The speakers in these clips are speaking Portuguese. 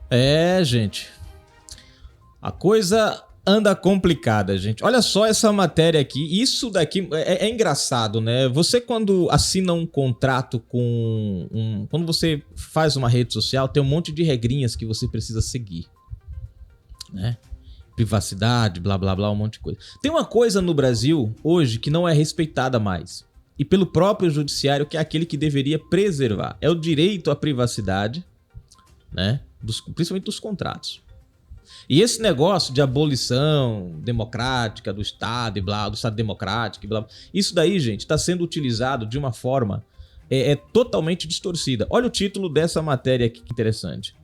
É, gente. A coisa anda complicada, gente. Olha só essa matéria aqui. Isso daqui é engraçado, né? Você quando assina um contrato quando você faz uma rede social, tem um monte de regrinhas que você precisa seguir, né? Privacidade, blá, blá, blá, um monte de coisa. Tem uma coisa no Brasil hoje que não é respeitada mais. E pelo próprio judiciário, que é aquele que deveria preservar. É o direito à privacidade, né? Principalmente dos contratos. E esse negócio de abolição democrática do Estado e blá, do Estado democrático e blá, isso daí, gente, está sendo utilizado de uma forma totalmente distorcida. Olha o título dessa matéria aqui, que interessante.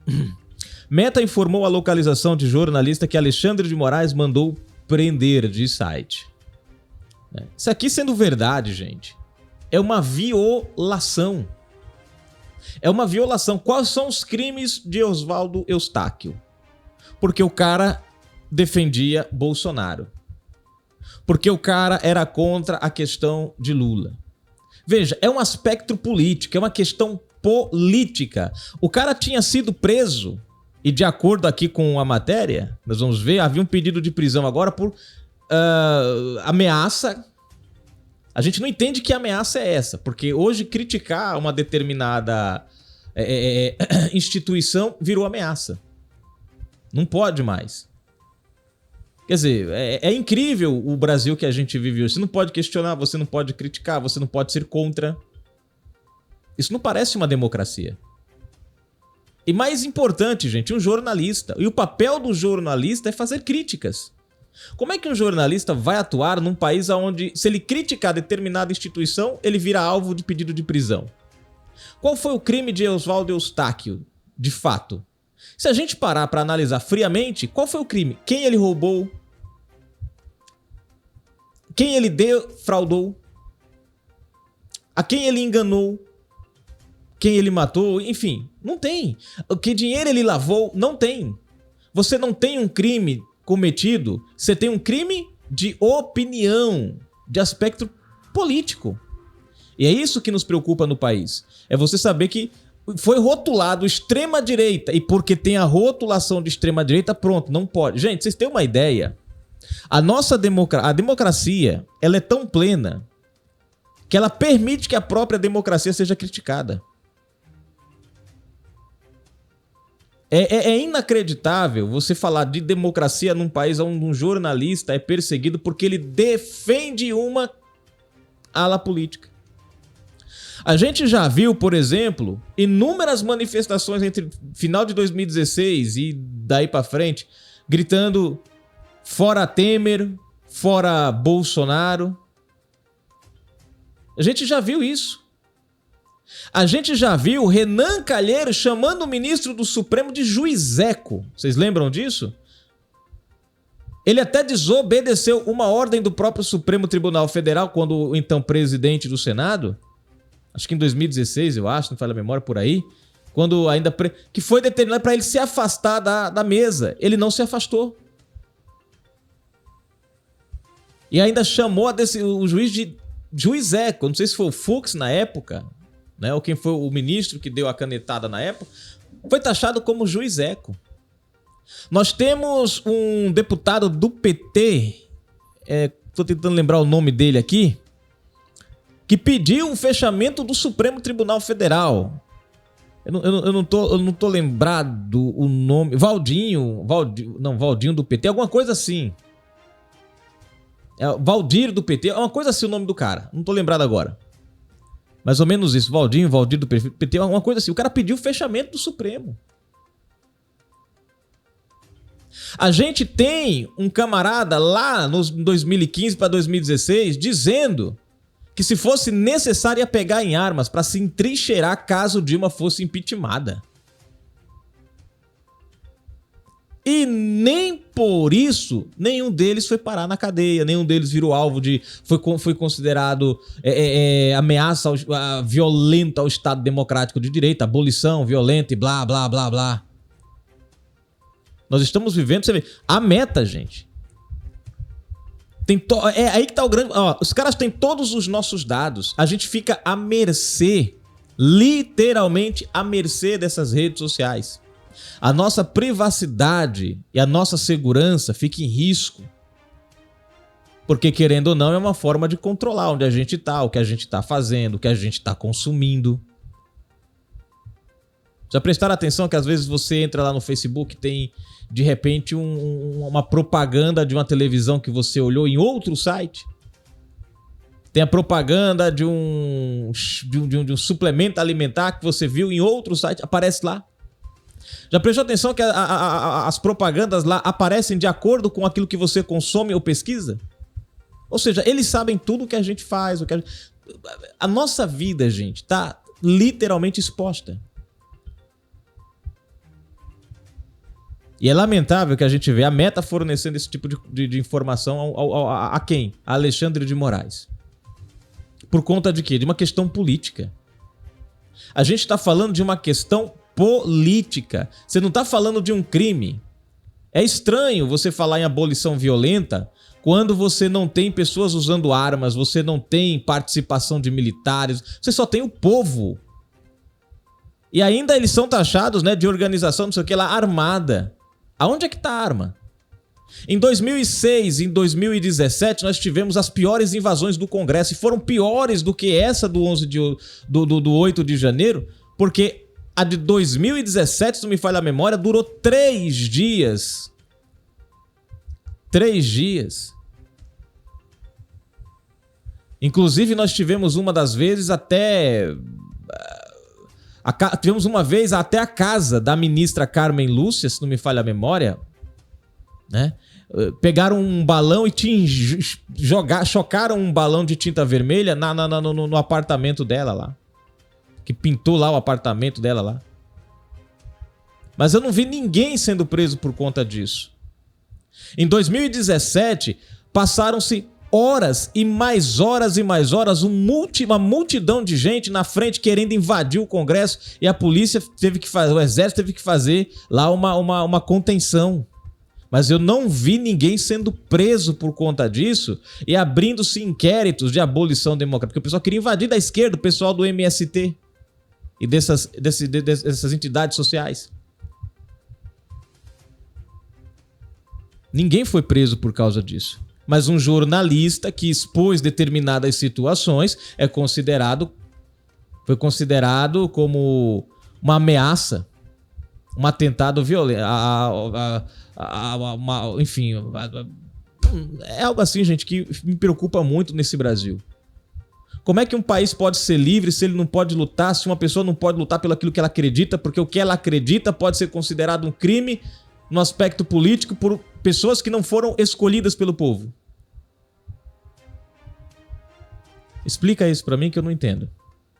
Meta informou a localização de jornalista que Alexandre de Moraes mandou prender de site. Isso aqui sendo verdade, gente, é uma violação. É uma violação. Quais são os crimes de Oswaldo Eustáquio? Porque o cara defendia Bolsonaro. Porque o cara era contra a questão de Lula. Veja, é um aspecto político, é uma questão política. O cara tinha sido preso e, de acordo aqui com a matéria, nós vamos ver, havia um pedido de prisão agora por ameaça. A gente não entende que ameaça é essa, porque hoje criticar uma determinada instituição virou ameaça. Não pode mais. Quer dizer, é incrível o Brasil que a gente vive hoje. Você não pode questionar, você não pode criticar, você não pode ser contra. Isso não parece uma democracia. E mais importante, gente, um jornalista. E o papel do jornalista é fazer críticas. Como é que um jornalista vai atuar num país onde, se ele criticar determinada instituição, ele vira alvo de pedido de prisão? Qual foi o crime de Oswaldo Eustáquio, de fato? Se a gente parar para analisar friamente, qual foi o crime? Quem ele roubou? Quem ele defraudou? A quem ele enganou? Quem ele matou? Enfim, não tem. Que dinheiro ele lavou? Não tem. Você não tem um crime cometido, você tem um crime de opinião, de aspecto político. E é isso que nos preocupa no país. É você saber que foi rotulado extrema-direita, e porque tem a rotulação de extrema-direita, pronto, não pode. Gente, vocês têm uma ideia? A nossa democracia, ela é tão plena que ela permite que a própria democracia seja criticada. É inacreditável você falar de democracia num país onde um jornalista é perseguido porque ele defende uma ala política. A gente já viu, por exemplo, inúmeras manifestações entre final de 2016 e daí pra frente, gritando fora Temer, fora Bolsonaro. A gente já viu isso. A gente já viu Renan Calheiros chamando o ministro do Supremo de juizeco. Vocês lembram disso? Ele até desobedeceu uma ordem do próprio Supremo Tribunal Federal, quando o então presidente do Senado, acho que em 2016, eu acho, não falha a memória, por aí, quando ainda que foi determinado para ele se afastar da mesa. Ele não se afastou. E ainda chamou o juiz de juizeco. Não sei se foi o Fux na época, né, ou quem foi o ministro que deu a canetada na época, foi taxado como juizeco. Nós temos um deputado do PT, estou tentando lembrar o nome dele aqui, que pediu um fechamento do Supremo Tribunal Federal. Eu não tô lembrado o nome. Valdinho do PT, alguma coisa assim. Valdir do PT, uma coisa assim o nome do cara. Não tô lembrado agora. Mais ou menos isso, Valdir do PT, uma coisa assim. O cara pediu o fechamento do Supremo. A gente tem um camarada lá nos 2015 para 2016 dizendo que se fosse necessário ia pegar em armas para se entrincheirar caso Dilma fosse impeachmentada. E nem por isso nenhum deles foi parar na cadeia, nenhum deles virou alvo de... Foi considerado ameaça violenta ao Estado Democrático de Direito, abolição violenta e blá, blá, blá, blá. Nós estamos vivendo, você vê, a meta, gente. É aí que tá o grande... Ó, os caras têm todos os nossos dados. A gente fica à mercê, literalmente à mercê dessas redes sociais. A nossa privacidade e a nossa segurança fica em risco. Porque, querendo ou não, é uma forma de controlar onde a gente está, o que a gente está fazendo, o que a gente está consumindo. Já prestaram atenção que às vezes você entra lá no Facebook e tem, de repente, uma propaganda de uma televisão que você olhou em outro site? Tem a propaganda de um suplemento alimentar que você viu em outro site, aparece lá. Já prestou atenção que as propagandas lá aparecem de acordo com aquilo que você consome ou pesquisa? Ou seja, eles sabem tudo o que a gente faz. A nossa vida, gente, tá literalmente exposta. E é lamentável que a gente vê a Meta fornecendo esse tipo de informação a quem? A Alexandre de Moraes. Por conta de quê? De uma questão política. A gente está falando de uma questão política. Você não está falando de um crime. É estranho você falar em abolição violenta quando você não tem pessoas usando armas, você não tem participação de militares, você só tem o povo. E ainda eles são taxados, né, de organização, não sei o que lá, armada. Aonde é que está a arma? Em 2006 e em 2017 nós tivemos as piores invasões do Congresso e foram piores do que essa do 8 de janeiro, porque a de 2017, se não me falha a memória, durou 3 dias. 3 dias. Inclusive, nós tivemos uma das vezes até... Tivemos uma vez até a casa da ministra Carmen Lúcia, se não me falha a memória, né? Pegaram um balão e chocaram um balão de tinta vermelha no apartamento dela lá. Que pintou lá o apartamento dela lá. Mas eu não vi ninguém sendo preso por conta disso. Em 2017, passaram-se horas e mais horas e mais horas, uma multidão de gente na frente querendo invadir o Congresso e a polícia teve que fazer, o exército teve que fazer lá uma contenção. Mas eu não vi ninguém sendo preso por conta disso e abrindo-se inquéritos de abolição democrática, porque o pessoal queria invadir da esquerda, o pessoal do MST e dessas entidades sociais. Ninguém foi preso por causa disso. Mas um jornalista que expôs determinadas situações foi considerado como uma ameaça, um atentado violento, enfim, é algo assim, gente, que me preocupa muito nesse Brasil. Como é que um país pode ser livre se ele não pode lutar, se uma pessoa não pode lutar pelo aquilo que ela acredita, porque o que ela acredita pode ser considerado um crime no aspecto político por pessoas que não foram escolhidas pelo povo? Explica isso pra mim que eu não entendo.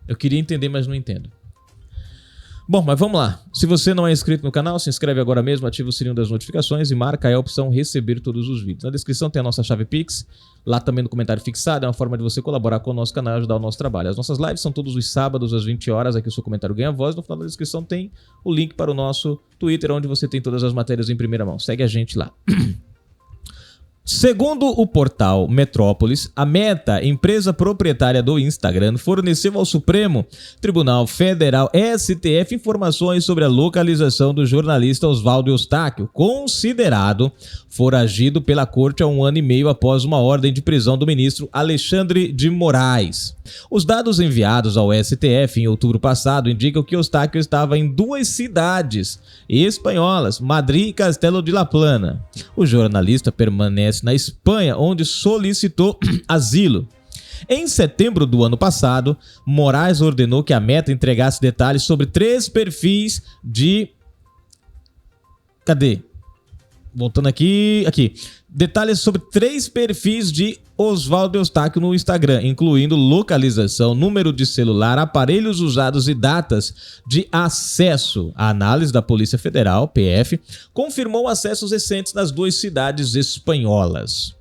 Eu queria entender, mas não entendo. Bom, mas vamos lá. Se você não é inscrito no canal, se inscreve agora mesmo, ativa o sininho das notificações e marca aí a opção receber todos os vídeos. Na descrição tem a nossa chave Pix, lá também no comentário fixado, é uma forma de você colaborar com o nosso canal e ajudar o nosso trabalho. As nossas lives são todos os sábados às 20 horas, aqui o seu comentário ganha voz. No final da descrição tem o link para o nosso Twitter, onde você tem todas as matérias em primeira mão. Segue a gente lá. Segundo o portal Metrópolis, a Meta, empresa proprietária do Instagram, forneceu ao Supremo Tribunal Federal, STF, informações sobre a localização do jornalista Oswaldo Eustáquio, considerado foragido pela corte há 1 ano e meio após uma ordem de prisão do ministro Alexandre de Moraes. Os dados enviados ao STF em outubro passado indicam que Eustáquio estava em 2 cidades espanholas, Madrid e Castelo de la Plana. O jornalista permanece na Espanha, onde solicitou asilo. Em setembro do ano passado, Moraes ordenou que a Meta entregasse detalhes sobre 3 perfis de... Cadê? Voltando aqui. Detalhes sobre 3 perfis de Oswaldo Eustáquio no Instagram, incluindo localização, número de celular, aparelhos usados e datas de acesso. A análise da Polícia Federal, PF, confirmou acessos recentes nas 2 cidades espanholas,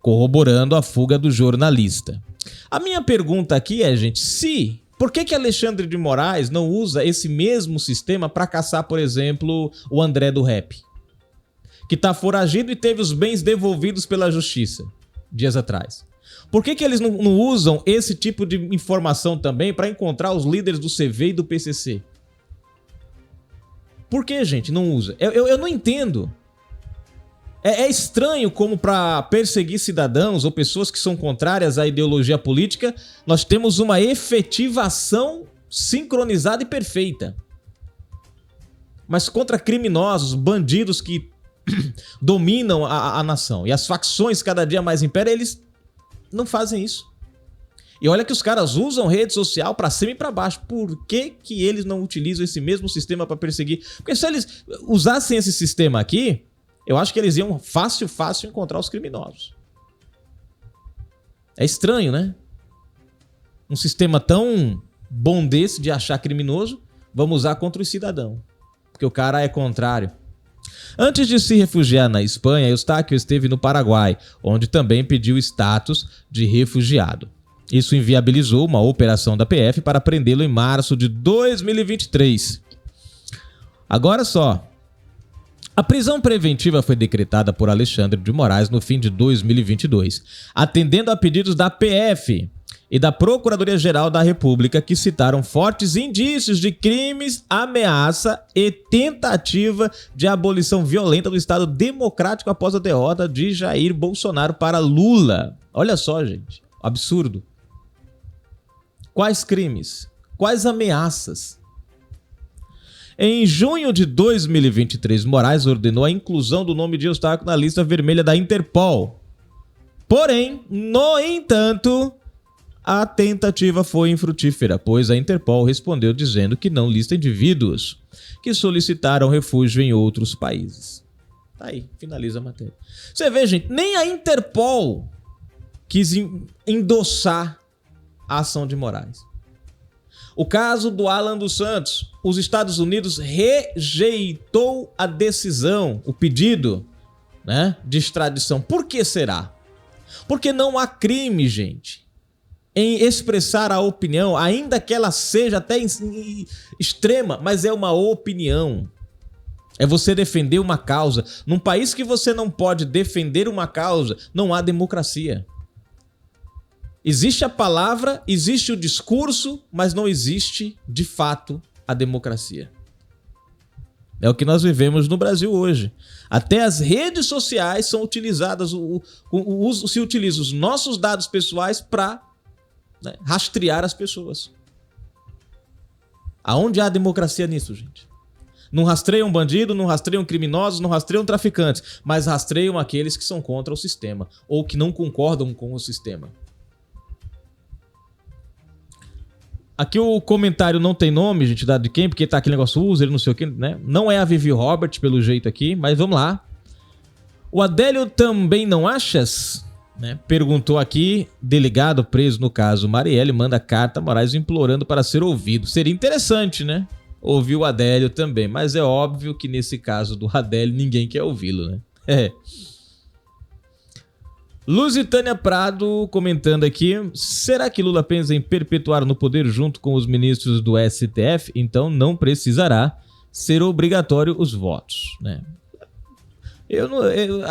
corroborando a fuga do jornalista. A minha pergunta aqui é, gente, por que Alexandre de Moraes não usa esse mesmo sistema para caçar, por exemplo, o André do Rap, que está foragido e teve os bens devolvidos pela justiça dias atrás? Por que eles não usam esse tipo de informação também para encontrar os líderes do CV e do PCC? Por que, gente, não usa? Eu não entendo. É estranho como para perseguir cidadãos ou pessoas que são contrárias à ideologia política, nós temos uma efetivação sincronizada e perfeita. Mas contra criminosos, bandidos que dominam a nação e as facções cada dia mais imperam, eles não fazem isso. E olha que os caras usam rede social pra cima e pra baixo. Por que eles não utilizam esse mesmo sistema pra perseguir? Porque se eles usassem esse sistema aqui, eu acho que eles iam fácil encontrar os criminosos. É estranho, né? Um sistema tão bom desse de achar criminoso, vamos usar contra o cidadão. Porque o cara é contrário. Antes de se refugiar na Espanha, Eustáquio esteve no Paraguai, onde também pediu status de refugiado. Isso inviabilizou uma operação da PF para prendê-lo em março de 2023. Agora só. A prisão preventiva foi decretada por Alexandre de Moraes no fim de 2022, atendendo a pedidos da PF e da Procuradoria-Geral da República, que citaram fortes indícios de crimes, ameaça e tentativa de abolição violenta do Estado Democrático após a derrota de Jair Bolsonaro para Lula. Olha só, gente. Absurdo. Quais crimes? Quais ameaças? Em junho de 2023, Moraes ordenou a inclusão do nome de Eustáquio na lista vermelha da Interpol. Porém, no entanto, a tentativa foi infrutífera, pois a Interpol respondeu dizendo que não lista indivíduos que solicitaram refúgio em outros países. Tá aí, finaliza a matéria. Você vê, gente, nem a Interpol quis endossar a ação de Moraes. O caso do Alan dos Santos, os Estados Unidos rejeitou a decisão, o pedido, né, de extradição. Por que será? Porque não há crime, gente, em expressar a opinião, ainda que ela seja até extrema, mas é uma opinião. É você defender uma causa. Num país que você não pode defender uma causa, não há democracia. Existe a palavra, existe o discurso, mas não existe, de fato, a democracia. É o que nós vivemos no Brasil hoje. Até as redes sociais são utilizadas, se utilizam os nossos dados pessoais para, né, rastrear as pessoas. Aonde há democracia nisso, gente? Não rastreiam bandido, não rastreiam criminosos, não rastreiam traficantes, mas rastreiam aqueles que são contra o sistema ou que não concordam com o sistema. Aqui o comentário não tem nome, gente, dado de quem, porque tá aquele negócio user, não sei o que, né? Não é a Vivi Robert, pelo jeito aqui, mas vamos lá. O Adélio também não achas? Né? Perguntou aqui, delegado preso no caso Marielle, manda carta a Moraes implorando para ser ouvido. Seria interessante, né? Ouvir o Adélio também, mas é óbvio que nesse caso do Adélio ninguém quer ouvi-lo, né? Lusitânia Prado comentando aqui, será que Lula pensa em perpetuar no poder junto com os ministros do STF? Então não precisará ser obrigatório os votos, né?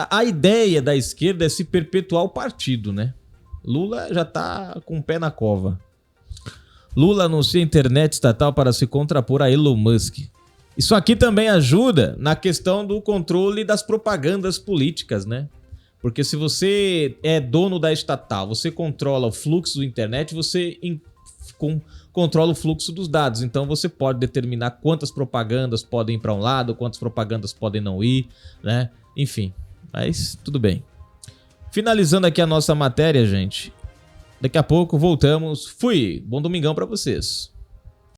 A ideia da esquerda é se perpetuar o partido, né? Lula já tá com o pé na cova. Lula anuncia internet estatal para se contrapor a Elon Musk. Isso aqui também ajuda na questão do controle das propagandas políticas, né? Porque se você é dono da estatal, você controla o fluxo da internet, você controla o fluxo dos dados. Então você pode determinar quantas propagandas podem ir para um lado, quantas propagandas podem não ir, né? Enfim, mas tudo bem. Finalizando aqui a nossa matéria, gente. Daqui a pouco voltamos. Fui! Bom domingão para vocês.